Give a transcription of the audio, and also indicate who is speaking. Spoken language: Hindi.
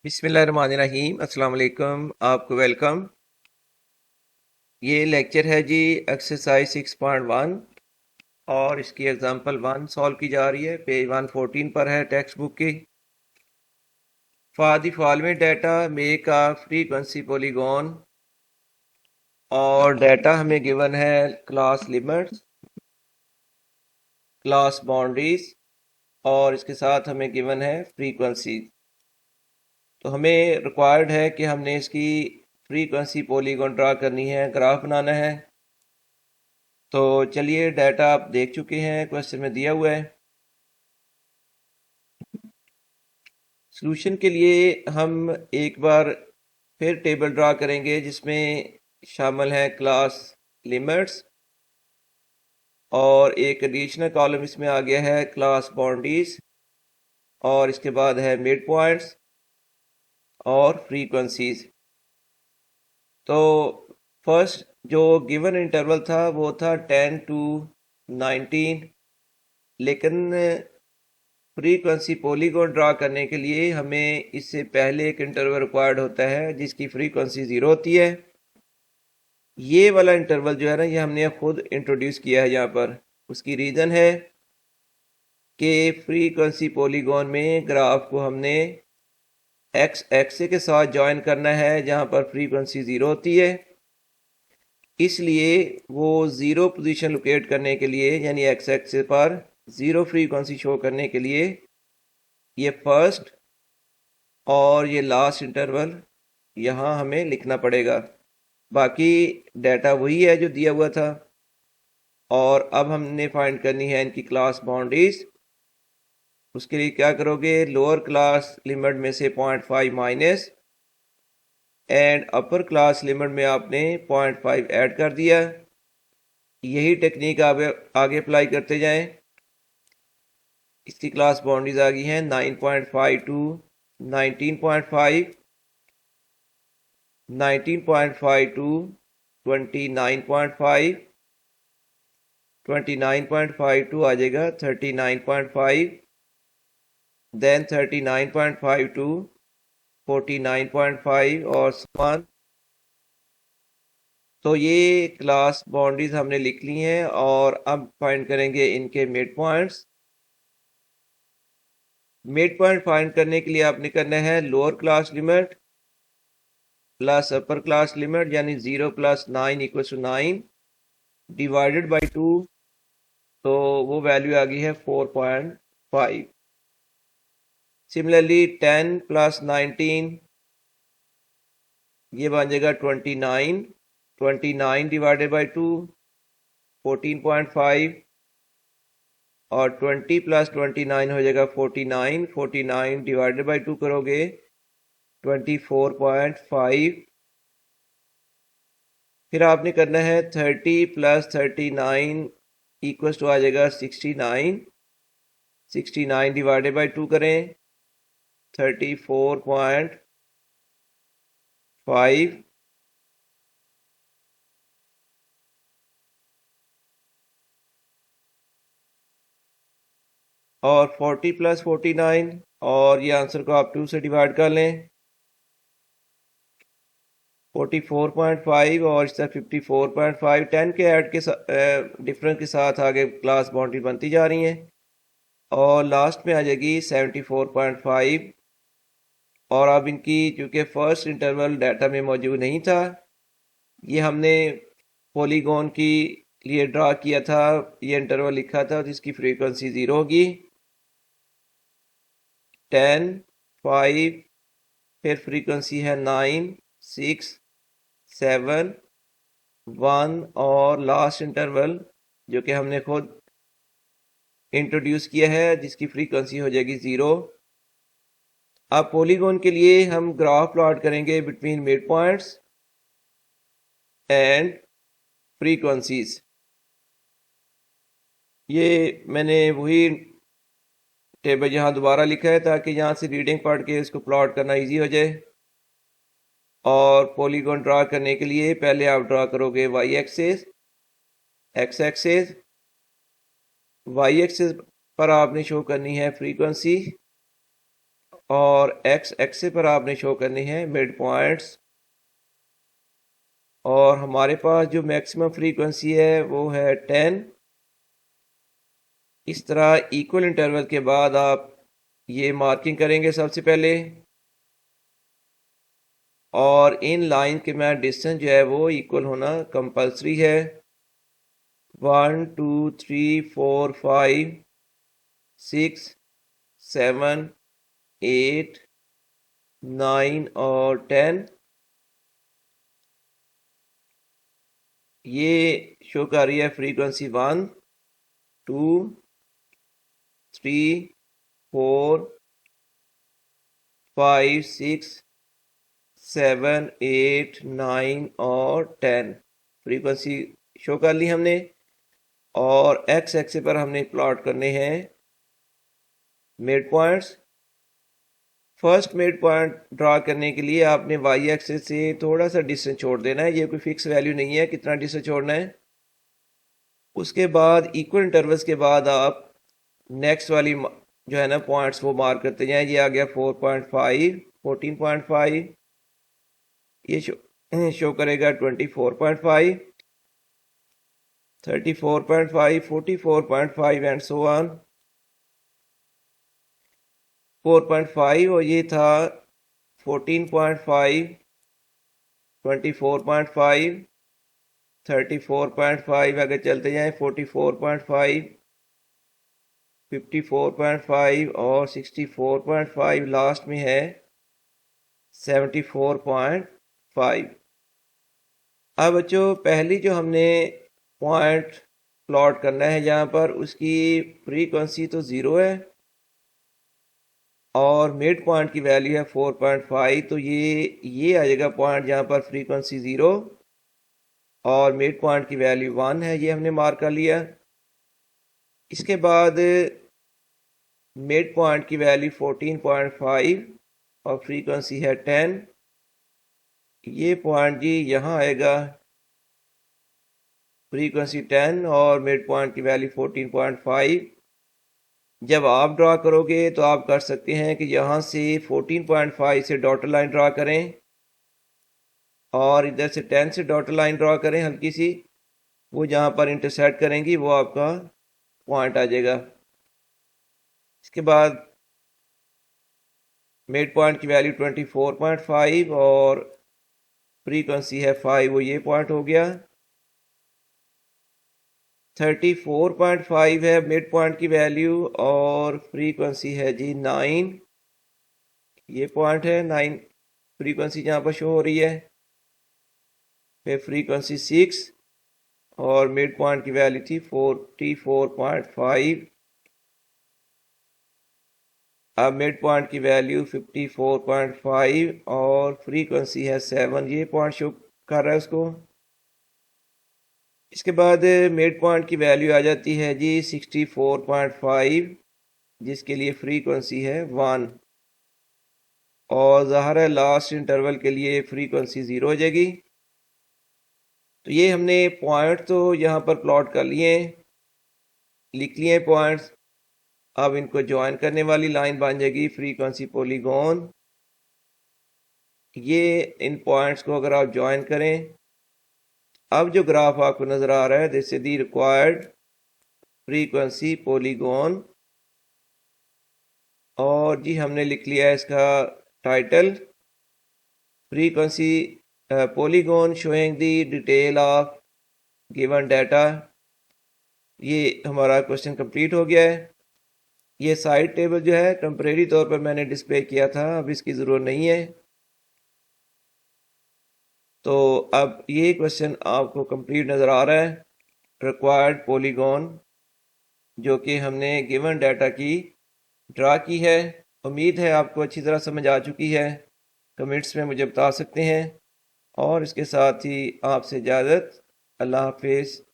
Speaker 1: बिस्मिल्लाहिर्रहमानिर्रहीम अस्सलाम वालेकुम। आपको वेलकम। ये लेक्चर है जी एक्सरसाइज 6.1 और इसकी एग्जांपल 1 सॉल्व की जा रही है। पेज 114 पर है टेक्स्ट बुक की। For the following data make a frequency polygon और डाटा हमें गिवन है क्लास लिमिट्स, क्लास बाउंड्रीज और इसके साथ हमें गिवन है फ्रीक्वेंसी। तो हमें रिक्वायर्ड है कि हमने इसकी फ्रीक्वेंसी पॉलीगॉन ड्रा करनी है, ग्राफ बनाना है। तो चलिए डाटा आप देख चुके हैं, क्वेश्चन में दिया हुआ है। सॉल्यूशन के लिए हम एक बार फिर टेबल ड्रा करेंगे जिसमें शामिल है क्लास लिमिट्स और एक एडिशनल कॉलम इसमें आ गया है क्लास बाउंड्रीज और इसके बाद है मिड पॉइंट्स और फ्रीक्वेंसीज। तो फर्स्ट जो गिवन इंटरवल था वो था 10 to 19, लेकिन फ्रीक्वेंसी पॉलीगॉन ड्रा करने के लिए हमें इससे पहले एक इंटरवल रिक्वायर्ड होता है जिसकी फ्रीक्वेंसी 0 होती है। ये वाला इंटरवल जो है ना, ये हमने खुद इंट्रोड्यूस किया है यहाँ पर। उसकी रीज़न है कि फ्रीक्वेंसी पॉलीगॉन में ग्राफ को हमने एक्स एक्से के साथ ज्वाइन करना है जहाँ पर फ्रीक्वेंसी 0 होती है। इसलिए वो 0 पोजीशन लोकेट करने के लिए, यानी एक्स एक्से पर 0 फ्रीक्वेंसी शो करने के लिए ये फर्स्ट और ये लास्ट इंटरवल यहाँ हमें लिखना पड़ेगा। बाकी डाटा वही है जो दिया हुआ था। और अब हमने फाइंड करनी है इनकी क्लास बाउंड्रीज। उसके लिए क्या करोगे, लोअर क्लास लिमिट में से 0.5 minus and upper class limit में आपने 0.5 ऐड कर दिया। यही टेक्निक आप आगे अप्लाई करते जाएं। इसकी क्लास बाउंड्रीज आ गई हैं 9.5 टू 19.5, 19.5 टू 29.5, 29.5 टू आ जाएगा 39.5, देन 39.5 टू 49.5 और so on। तो ये क्लास बाउंड्रीज हमने लिख ली हैं और अब फाइंड करेंगे इनके mid points. Mid point find करने के लिए आपने करना है lower class limit plus upper class limit, यानी 0 + 9 = 9 डिवाइडेड बाई 2। तो वो वैल्यू आ गई है 4.5। सिमिलरली 10 + 19 ये बन जाएगा 29, 29 डिवाइडेड बाई 2 14.5 और 20 + 29 हो जाएगा 49, 49 डिवाइडेड बाई 2 करोगे 24.5। फिर आपने करना है 30 + 39 = आ जाएगा 69, 69 डिवाइडेड बाई 2 करें 34.5 और 40 + 49 और ये आंसर को आप 2 से डिवाइड कर लें 44.5 और इस तरह 54.5। 10 के ऐड के डिफरेंस के साथ आगे क्लास बाउंड्री बनती जा रही हैं और लास्ट में आ जाएगी 74.5। और अब इनकी चूँकि फर्स्ट इंटरवल डाटा में मौजूद नहीं था, ये हमने पॉलीगॉन की लिए ड्रा किया था, ये इंटरवल लिखा था जिसकी फ्रीक्वेंसी 0 होगी। 10, 5, फिर फ्रीक्वेंसी है 9, 6, 7, 1 और लास्ट इंटरवल जो कि हमने खुद इंट्रोड्यूस किया है जिसकी फ्रीक्वेंसी हो जाएगी 0। अब पॉलीगॉन के लिए हम ग्राफ प्लॉट करेंगे between mid points and frequencies. ये मैंने वही टेबल यहाँ दोबारा लिखा है ताकि यहाँ से रीडिंग पढ़ के इसको प्लॉट करना इजी हो जाए। और पॉलीगॉन ड्रा करने के लिए पहले आप ड्रा करोगे Y axis, X axis. Y axis पर आपने शो करनी है फ्रीक्वेंसी और एक्स एक्सिस पर आपने शो करनी है मिड पॉइंट्स। और हमारे पास जो मैक्सिमम फ्रीक्वेंसी है वो है 10। इस तरह इक्वल इंटरवल के बाद आप ये मार्किंग करेंगे सबसे पहले, और इन लाइन के में डिस्टेंस जो है वो इक्वल होना कंपलसरी है। 1 2 3 4 5 6 7 8 9 और 10 ये शो कर रही है फ्रीक्वेंसी 1 2 3 4 5 6 7 8 9 और 10 फ्रीक्वेंसी शो कर ली हमने। और एक्स एक्सिस पर हमने प्लॉट करने हैं mid points. First mid point draw करने के लिए आपने वाई एक्सिस से थोड़ा सा डिस्टेंस छोड़ देना है, ये कोई फिक्स वैल्यू नहीं है कितना डिस्टेंस छोड़ना है। उसके बाद इक्वल इंटरवल्स के बाद आप नेक्स्ट वाली जो है ना पॉइंट्स वो मार्क करते जाएं। ये आ गया 4.5 14.5, ये शो करेगा 24.5 34.5 44.5 एंड सो ऑन 4.5, और ये था 14.5 24.5 34.5, आगे चलते जाएं 44.5 54.5 और 64.5, लास्ट में है 74.5। अब बच्चों पहली जो हमने पॉइंट प्लॉट करना है यहाँ पर उसकी फ्रीक्वेंसी तो ज़ीरो है और मिड पॉइंट की वैल्यू है 4.5, तो ये आ जाएगा पॉइंट जहाँ पर फ्रीक्वेंसी ज़ीरो और मिड पॉइंट की वैल्यू 1 है, ये हमने मार्क कर लिया। इसके बाद मिड पॉइंट की वैल्यू 14.5 और फ्रीक्वेंसी है 10, ये पॉइंट जी यहाँ आएगा फ्रीक्वेंसी 10 और मिड पॉइंट की वैल्यू 14.5। जब आप ड्रा करोगे तो आप कर सकते हैं कि यहाँ से 14.5 से डॉटर लाइन ड्रा करें और इधर से 10 से डॉटर लाइन ड्रा करें हल्की सी, वो जहाँ पर इंटरसेक्ट करेंगी वो आपका पॉइंट आ जाएगा। इसके बाद मिड पॉइंट की वैल्यू 24.5 और फ्रीक्वेंसी है 5, वो ये पॉइंट हो गया। 34.5 है मिड पॉइंट की वैल्यू और फ्रीक्वेंसी है जी 9, ये पॉइंट है 9 फ्रीक्वेंसी जहाँ पर शो हो रही है। फिर फ्रीक्वेंसी 6 और मिड पॉइंट की वैल्यू थी 44.5, अब मिड पॉइंट की वैल्यू 54.5 और फ्रीक्वेंसी है 7, ये पॉइंट शो कर रहा है उसको। इसके बाद मिड पॉइंट की वैल्यू आ जाती है जी 64.5, जिसके लिए फ्रीक्वेंसी है 1 और ज़ाहिर है लास्ट इंटरवल के लिए फ्रीक्वेंसी 0 हो जाएगी। तो ये हमने पॉइंट तो यहाँ पर प्लॉट कर लिए, लिख लिए पॉइंट्स। अब इनको ज्वाइन करने वाली लाइन बन जाएगी फ्रीक्वेंसी पॉलीगॉन। ये इन पॉइंट्स को अगर आप ज्वाइन करें, अब जो ग्राफ आपको नजर आ रहा है this is the required frequency polygon, और जी हमने लिख लिया है इसका title frequency polygon showing the detail of given data. ये हमारा क्वेश्चन कंप्लीट हो गया है। ये साइड टेबल जो है टेम्परेरी तौर पर मैंने डिस्प्ले किया था, अब इसकी ज़रूरत नहीं है। तो अब ये क्वेश्चन आपको कंप्लीट नज़र आ रहा है, रिक्वायर्ड पॉलीगॉन, जो कि हमने गिवन डाटा की ड्रा की है। उम्मीद है आपको अच्छी तरह समझ आ चुकी है, कमेंट्स में मुझे बता सकते हैं। और इसके साथ ही आपसे इजाज़त, अल्लाह हाफिज़।